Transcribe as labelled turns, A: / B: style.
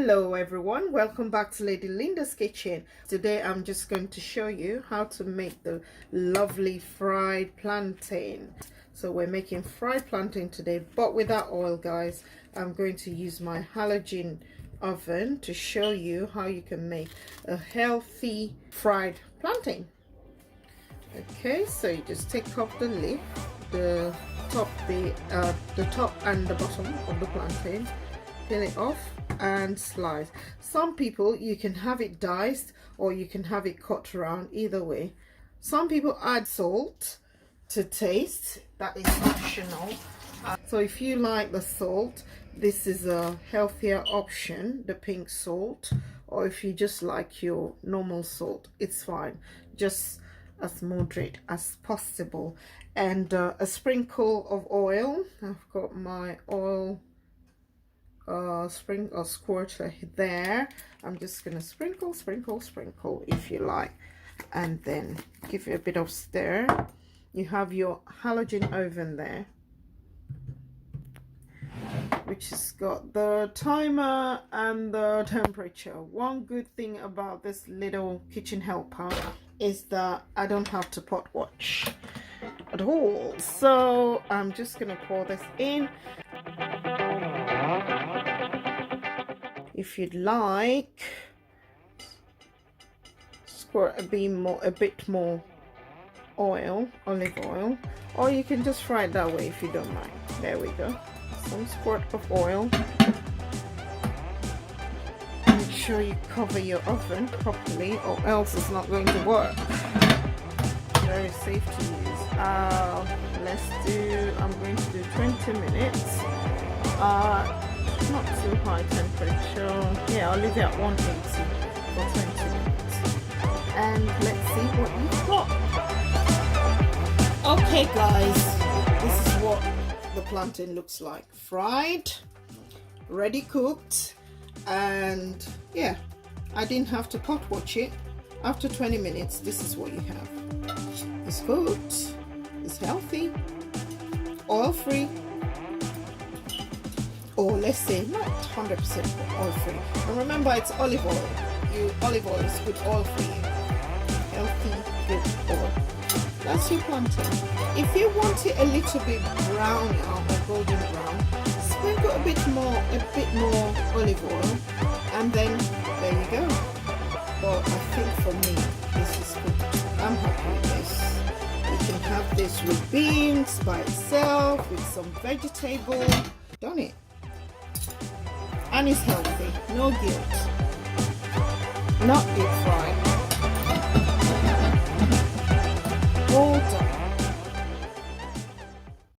A: Hello everyone, welcome back to Lady Linda's Kitchen. Today I'm just going to show you how to make the lovely fried plantain. So we're making fried plantain today, but without oil, guys. I'm going to use my halogen oven to show you how you can make a healthy fried plantain. Okay, so you just take off the lid, the top and the bottom of the plantain, peel it off and slice. Some people, you can have it diced or you can have it cut around, either way. Some people add salt to taste, that is optional. So if you like the salt, this is a healthier option, the pink salt, or if you just like your normal salt, it's fine, just as moderate as possible. And a sprinkle of oil. I've got my oil squirter there. I'm just gonna sprinkle if you like, and then give it a bit of stir. You have your halogen oven there, which has got the timer and the temperature. One good thing about this little kitchen helper is that I don't have to pot watch at all. So I'm just gonna pour this in. If you'd like, squirt a bit more oil, olive oil, or you can just fry it that way if you don't mind. There we go. Some squirt of oil. Make sure you cover your oven properly, or else it's not going to work. Very safe to use. I'm going to do 20 minutes. Not too high temperature. Yeah, I'll leave it at 180 for 20 minutes. And let's see what you've got. Okay guys, this is what the plantain looks like. Fried, ready cooked, and yeah, I didn't have to pot watch it. After 20 minutes, this is what you have. It's cooked, it's healthy, oil free, or let's say not 100% oil free. And remember, it's olive oil. Olive oil is good oil for you. Healthy, good oil. That's your plantain. If you want it a little bit brown or golden brown, sprinkle a bit more olive oil, and then there you go. But I think for me, this is good. I'm happy with this. You can have this with beans by itself, with some vegetable. Done it. And it's healthy, no guilt. Not deep fried.